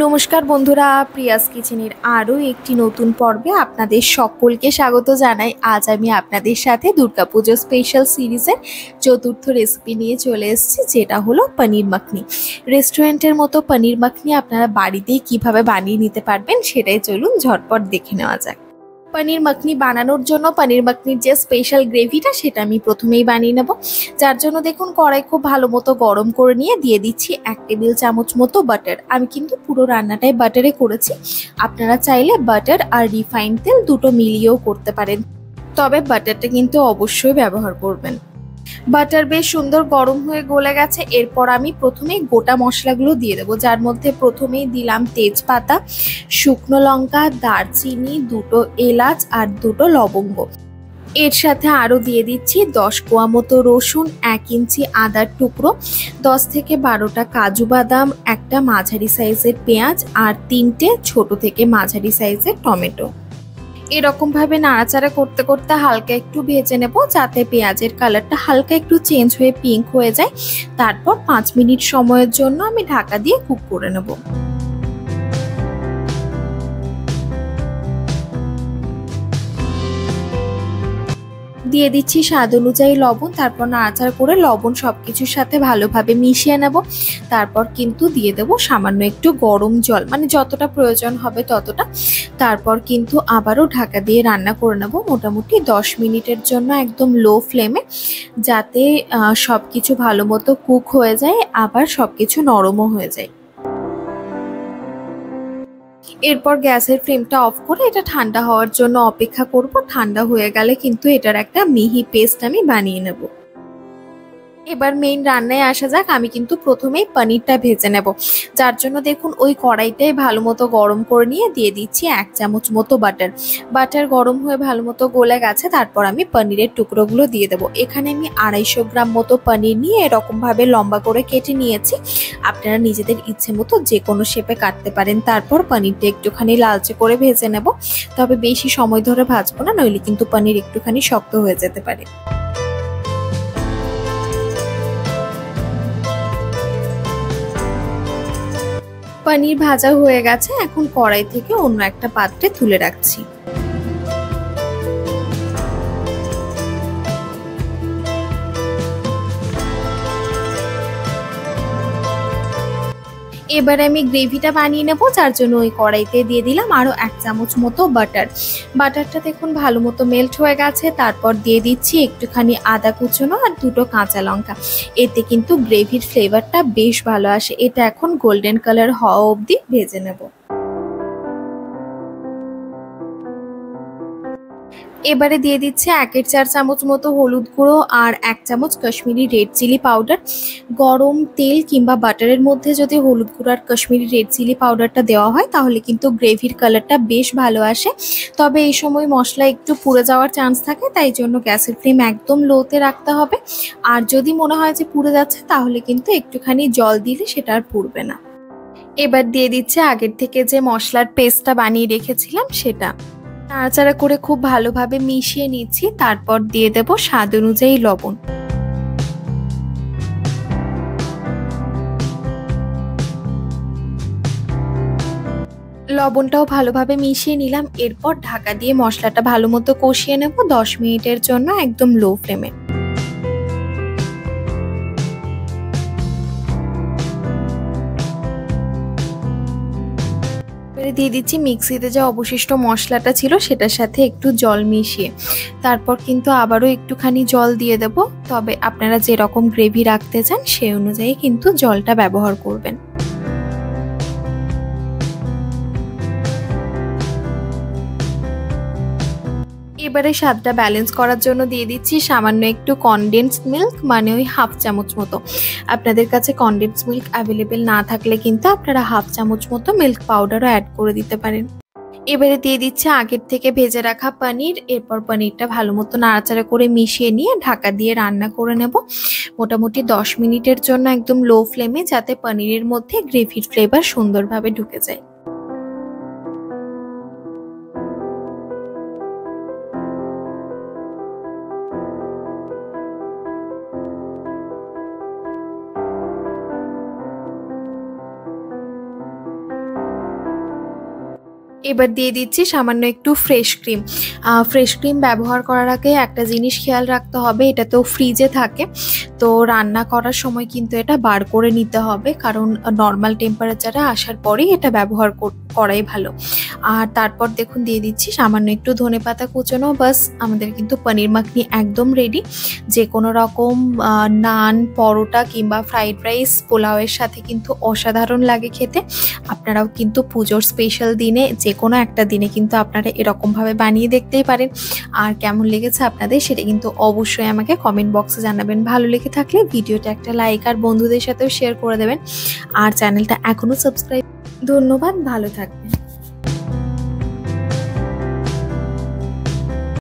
নমস্কার বন্ধুরা, প্রিয়াস কিচেনের আরও একটি নতুন পর্বে আপনাদের সকলকে স্বাগত জানাই। আজ আমি আপনাদের সাথে দুর্গাপুজো স্পেশাল সিরিজের চতুর্থ রেসিপি নিয়ে চলে এসেছি, যেটা হলো পনির মাখনি। রেস্টুরেন্টের মতো পনির মাখনি আপনারা বাড়িতেই কিভাবে বানিয়ে নিতে পারবেন সেটাই চলুন ঝটপট দেখে নেওয়া যাক। পনির মাখনি বানানোর জন্য পনির মাখনির যে স্পেশাল গ্রেভিটা সেটা আমি প্রথমেই বানিয়ে নেব। যার জন্য দেখুন কড়াই খুব ভালো মতো গরম করে নিয়ে দিয়ে দিচ্ছি 1 টেবিল চামচ মতো বাটার। আমি কিন্তু পুরো রান্নাটাই বাটারে করেছি, আপনারা চাইলে বাটার আর রিফাইন্ড তেল দুটো মিলিয়েও করতে পারেন, তবে বাটারটা কিন্তু অবশ্যই ব্যবহার করবেন। বাটার বেশ সুন্দর গরম হয়ে গলে গেছে। এরপর আমি প্রথমেই গোটা মশলাগুলো দিয়ে দেবো, যার মধ্যে প্রথমেই দিলাম তেজপাতা, শুকনো লঙ্কা, দারচিনি, দুটো এলাচ আর দুটো লবঙ্গ। এর সাথে আরও দিয়ে দিচ্ছি 10 কোয়া মতো রসুন, 1 ইঞ্চি আদার টুকরো, 10 থেকে 12টা কাজু বাদাম, একটা মাঝারি সাইজের পেঁয়াজ আর 3টে ছোট থেকে মাঝারি সাইজের টমেটো। এরকম ভাবে নাড়াচাড়া করতে করতে হালকা একটু ভেজে নেব, যাতে পেঁয়াজের কালারটা হালকা একটু চেঞ্জ হয়ে পিঙ্ক হয়ে যায়। তারপর 5 মিনিট সময়ের জন্য আমি ঢাকা দিয়ে কুক করে নেব। দিয়ে দিচ্ছি স্বাদ অনুযায়ী লবণ, তারপর নাড়াচাড়া করে লবণ সবকিছুর সাথে ভালোভাবে মিশিয়ে নেব। তারপর কিন্তু দিয়ে দেব সামান্য একটু গরম জল, মানে যতটা প্রয়োজন হবে ততটা। তারপর কিন্তু আবারও ঢাকা দিয়ে রান্না করে নেব মোটামুটি 10 মিনিটের জন্য, একদম লো ফ্লেমে, যাতে সবকিছু ভালো মতো কুক হয়ে যায়, আবার সবকিছু নরমও হয়ে যায়। এরপর গ্যাসের ফ্লেমটা অফ করে এটা ঠান্ডা হওয়ার জন্য অপেক্ষা করব। ঠান্ডা হয়ে গেলে কিন্তু এটার একটা মিহি পেস্ট আমি বানিয়ে নেব। এবার মেইন রান্নায় আসা যাক। আমি কিন্তু প্রথমেই পনিরটা ভেজে নেব, যার জন্য দেখুন ওই কড়াইটাই ভালো মতো গরম করে নিয়ে দিয়ে দিচ্ছি 1 চামচ মতো বাটার। বাটার গরম হয়ে ভালো মতো গলে গেছে, তারপর আমি পনিরের টুকরোগুলো দিয়ে দেবো। এখানে আমি 250 গ্রাম মতো পনির নিয়ে এরকমভাবে লম্বা করে কেটে নিয়েছি। আপনারা নিজেদের ইচ্ছে মতো যে কোনো শেপে কাটতে পারেন। তারপর পনিরটা একটুখানি লালচে করে ভেজে নেব, তবে বেশি সময় ধরে ভাজবো না, নইলে কিন্তু পনির একটুখানি শক্ত হয়ে যেতে পারে। পনির ভাজা হয়ে গেছে, এখন কড়াই থেকে অন্য একটা পাত্রে তুলে রাখছি। এবারে আমি গ্রেভিটা বানিয়ে নেবো, যার জন্য ওই কড়াইতে দিয়ে দিলাম আরো 1 চামচ মতো বাটার। বাটারটা দেখুন ভালো মতো মেল্ট হয়ে গেছে। তারপর দিয়ে দিচ্ছি একটুখানি আদা কুচনো আর দুটো কাঁচা লঙ্কা। এতে কিন্তু গ্রেভির ফ্লেভারটা বেশ ভালো আসে। এটা এখন গোল্ডেন কালার হওয়া অবধি ভেজে নেবো। এবারে দিয়ে দিচ্ছে 1/4 চামচ মতো হলুদ গুঁড়ো আর 1 চামচ কাশ্মীরি রেড চিলি পাউডার। গরম তেল কিংবা বাটারের মধ্যে যদি হলুদ গুঁড়ো আর কাশ্মীরি রেড চিলি পাউডারটা দেওয়া হয় তাহলে কিন্তু গ্রেভির কালারটা বেশ ভালো আসে। তবে এই সময় মশলা একটু পুড়ে যাওয়ার চান্স থাকে, তাই জন্য গ্যাসের ফ্লেম একদম লোতে রাখতে হবে। আর যদি মনে হয় যে পুড়ে যাচ্ছে তাহলে কিন্তু একটুখানি জল দিলে সেটা আর পুড়বে না। এবার দিয়ে দিচ্ছে আগের থেকে যে মশলার পেস্টটা বানিয়ে রেখেছিলাম সেটা। নাড়াচাড়া করে খুব ভালোভাবে মিশিয়ে নিচ্ছি। তারপর দিয়ে দেব স্বাদ অনুযায়ী লবণ। লবণটাও ভালোভাবে মিশিয়ে নিলাম। এরপর ঢাকা দিয়ে মশলাটা ভালো মতো কষিয়ে নেব 10 মিনিটের জন্য, একদম লো ফ্লেমে। দিয়ে দিচ্ছি মিক্সিতে যে অবশিষ্ট মশলাটা ছিল সেটার সাথে একটু জল মিশিয়ে। তারপর কিন্তু আবারও একটুখানি জল দিয়ে দেব, তবে আপনারা যেরকম গ্রেভি রাখতে চান সেই অনুযায়ী কিন্তু জলটা ব্যবহার করবেন। এবারে স্বাদটা ব্যালেন্স করার জন্য দিয়ে দিচ্ছি সামান্য একটু কনডেন্সড মিল্ক, মানে ওই 1/2 চামচ মতো। আপনাদের কাছে কনডেন্সড মিল্ক অ্যাভেলেবেল না থাকলে কিন্তু আপনারা 1/2 চামচ মতো মিল্ক পাউডারও অ্যাড করে দিতে পারেন। এবারে দিয়ে দিচ্ছে আগের থেকে ভেজে রাখা পনির। এরপর পনিরটা ভালো মতো নাড়াচাড়া করে মিশিয়ে নিয়ে ঢাকা দিয়ে রান্না করে নেব মোটামুটি 10 মিনিটের জন্য, একদম লো ফ্লেমে, যাতে পনিরের মধ্যে গ্রেভির ফ্লেভার সুন্দরভাবে ঢুকে যায়। এবার দিয়ে দিচ্ছি সামান্য একটু ফ্রেশ ক্রিম। ফ্রেশ ক্রিম ব্যবহার করার আগে একটা জিনিস খেয়াল রাখতে হবে, এটা তো ফ্রিজে থাকে, তো রান্না করার সময় কিন্তু এটা বার করে নিতে হবে, কারণ নর্মাল টেম্পারেচারে আসার পরেই এটা ব্যবহার করাই ভালো। আর তারপর দেখুন দিয়ে দিচ্ছি সামান্য একটু ধনেপাতা কুচনো। বাস আমাদের কিন্তু পনির মাখনি একদম রেডি। যে কোনো রকম নান, পরোটা কিংবা ফ্রাইড রাইস, পোলাওয়ের সাথে কিন্তু অসাধারণ লাগে খেতে। আপনারাও কিন্তু পুজোর স্পেশাল দিনে যে কোনো একটা দিনে কিন্তু আপনারা এরকমভাবে বানিয়ে দেখতেই পারেন। আর কেমন লেগেছে আপনাদের সেটা কিন্তু অবশ্যই আমাকে কমেন্ট বক্সে জানাবেন। ভালো লেগে থাকলে ভিডিওটা একটা লাইক আর বন্ধুদের সাথেও শেয়ার করে দেবেন। আর চ্যানেলটা এখনও সাবস্ক্রাইব। ধন্যবাদ, ভালো থাকবেন।